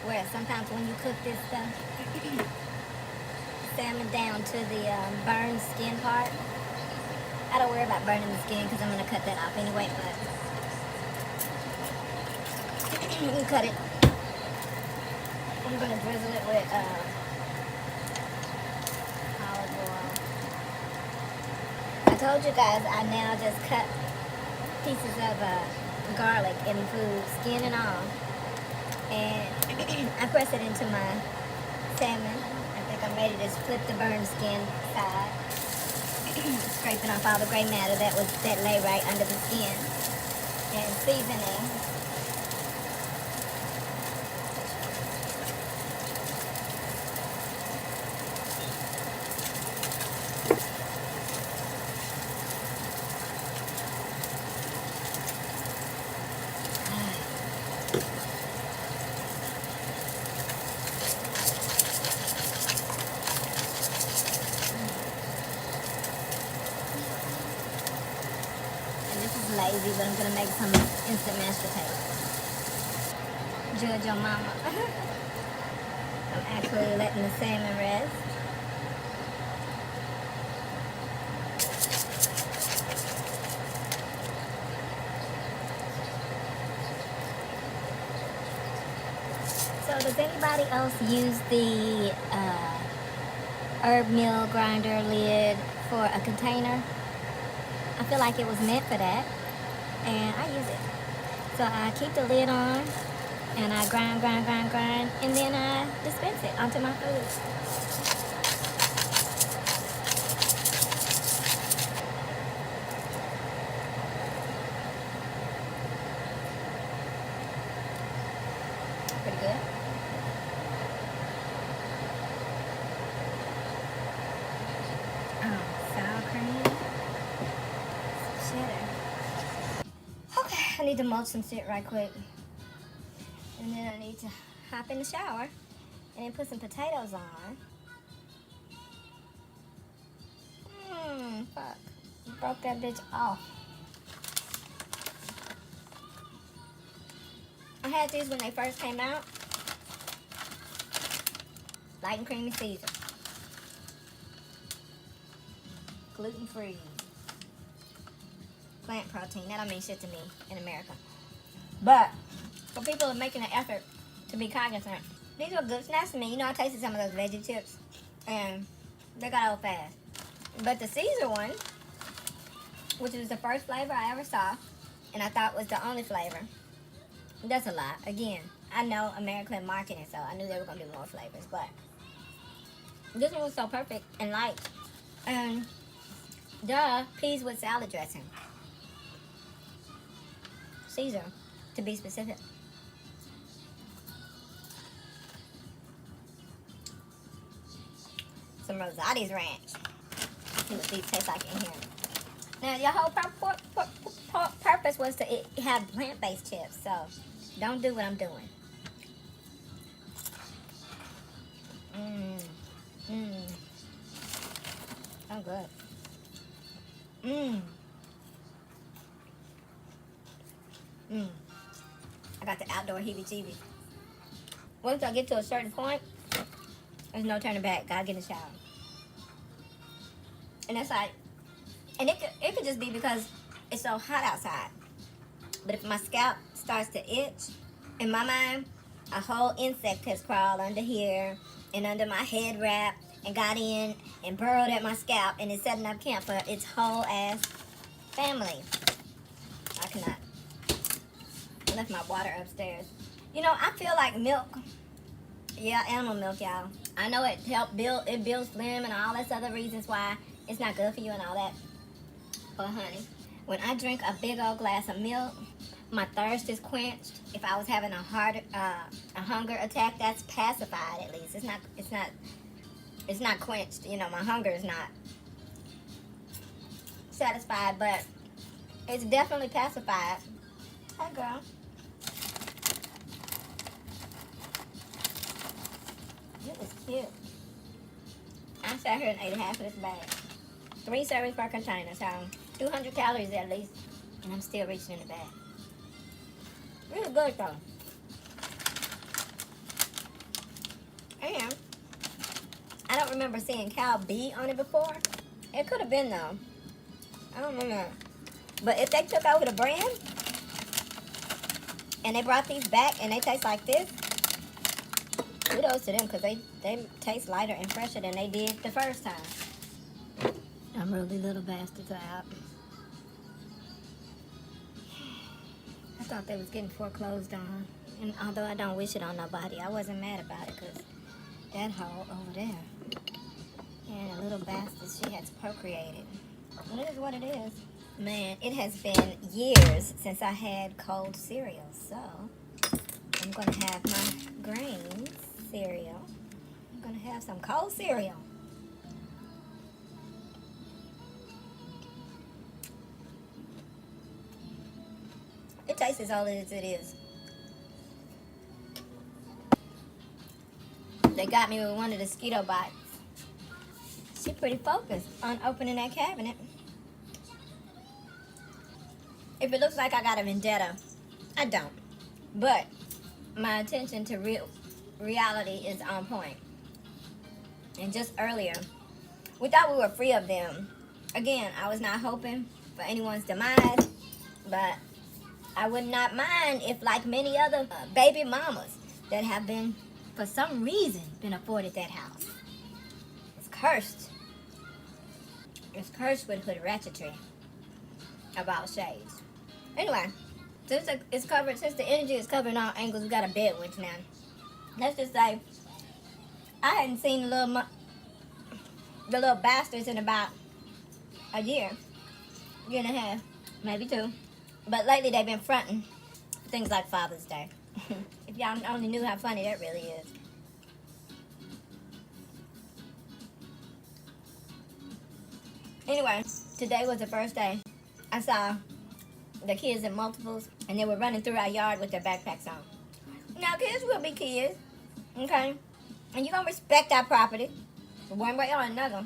swear, sometimes when you cook this stuff, salmon down to the burned skin part, I don't worry about burning the skin because I'm going to cut that off anyway, but you can cut it. I'm going to drizzle it with olive oil. I told you guys I now just cut pieces of garlic in food, skin and all, and I press it into my salmon. I think I'm ready to split the burned skin side, scraping off all the gray matter that lay right under the skin, and seasoning. Lazy, but I'm gonna make some instant mashed potatoes. Judge your mama. I'm actually letting the salmon rest. So does anybody else use the herb mill grinder lid for a container? I feel like it was meant for that, and I use it. So I keep the lid on, and I grind, and then I dispense it onto my food. Pretty good. Sour cream. Okay, I need to mulch some shit right quick. And then I need to hop in the shower and then put some potatoes on. Fuck. Broke that bitch off. I had these when they first came out. Light and creamy Caesar. Gluten-free. Plant protein. That don't mean shit to me in America. But for people who are making an effort to be cognizant, these were good snacks to me. You know, I tasted some of those veggie chips, and they got old fast. But the Caesar one, which was the first flavor I ever saw, and I thought was the only flavor, that's a lot. Again, I know American marketing, so I knew they were going to do more flavors, but this one was so perfect and light. And duh, peas with salad dressing. Caesar, to be specific. Some Rosati's Ranch. See what these taste like in here. Now, your whole purpose was to have plant-based chips, so don't do what I'm doing. So good. 嗯 I got the outdoor heebie-jeebie. Once I get to a certain point, there's no turning back. Gotta get in the shower. And that's like, and it could just be because it's so hot outside. But if my scalp starts to itch, in my mind, a whole insect has crawled under here and under my head wrap and got in and burrowed at my scalp and is setting up camp for its whole ass family. I cannot. I left my water upstairs. You know, I feel like milk. Yeah, animal milk, y'all. I know it builds phlegm and all this other reasons why it's not good for you and all that. But honey, when I drink a big old glass of milk, my thirst is quenched. If I was having a hunger attack, that's pacified at least. It's not quenched. You know, my hunger is not satisfied, but it's definitely pacified. Hi, girl. It is cute. I sat here and ate half of this bag. 3 servings per container, so 200 calories at least, and I'm still reaching in the bag. Really good though. And I don't remember seeing Cal B on it before. It could have been though. I don't remember. But if they took over the brand and they brought these back and they taste like this, kudos to them because they taste lighter and fresher than they did the first time. I'm really little bastards out. I thought they was getting foreclosed on. And although I don't wish it on nobody, I wasn't mad about it because that hoe over there and a little bastard, she has procreated. It is what it is. Man, it has been years since I had cold cereal, so I'm going to have my grain cereal. I'm going to have some cold cereal. It tastes as old as it is. They got me with one of the Skeeto bites. She pretty focused on opening that cabinet. If it looks like I got a vendetta, I don't. But my attention to reality is on point. And just earlier, we thought we were free of them. Again, I was not hoping for anyone's demise, but I would not mind if, like many other baby mamas that have been, for some reason, been afforded that house. It's cursed. It's cursed with hood ratchetry about shades. Anyway, since it's covered, since the energy is covering all angles, we got a Bedwench now. Let's just say, I hadn't seen the little bastards in about a year and a half, maybe 2. But lately they've been fronting things like Father's Day. If y'all only knew how funny that really is. Anyway, today was the first day I saw the kids in multiples, and they were running through our yard with their backpacks on. Now, kids will be kids, okay? And you're going to respect our property one way or another.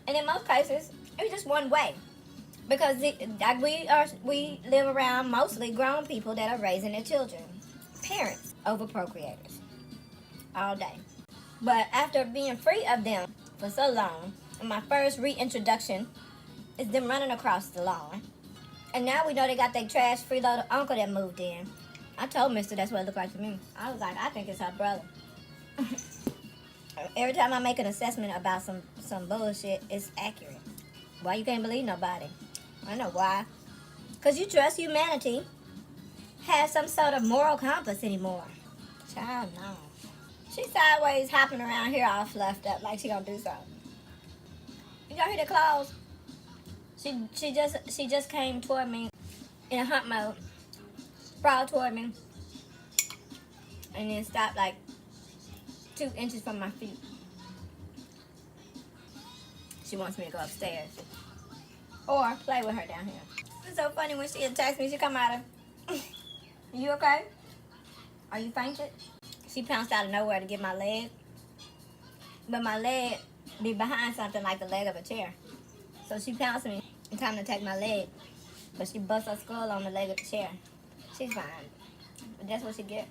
And in most cases, it's just one way. Because we live around mostly grown people that are raising their children. Parents over procreators. All day. But after being free of them for so long, my first reintroduction is them running across the lawn. And now we know they got their trash freeloader uncle that moved in. I told Mister that's what it looked like to me. I was like, I think it's her brother. Every time I make an assessment about some bullshit, it's accurate. Why you can't believe nobody? I know why. Because you trust humanity has some sort of moral compass anymore. Child, no. She's sideways hopping around here all fluffed up like she gonna do something. You y'all hear the claws? She just came toward me in a hunt mode. Sprawled toward me. And then stopped like 2 inches from my feet. She wants me to go upstairs. Or play with her down here. It's so funny when she attacks me, she come out of, you okay? Are you fainted? She pounced out of nowhere to get my leg. But my leg be behind something like the leg of a chair. So she pounced me in time to take my leg. But she bust her skull on the leg of the chair. She's fine. But that's what she get.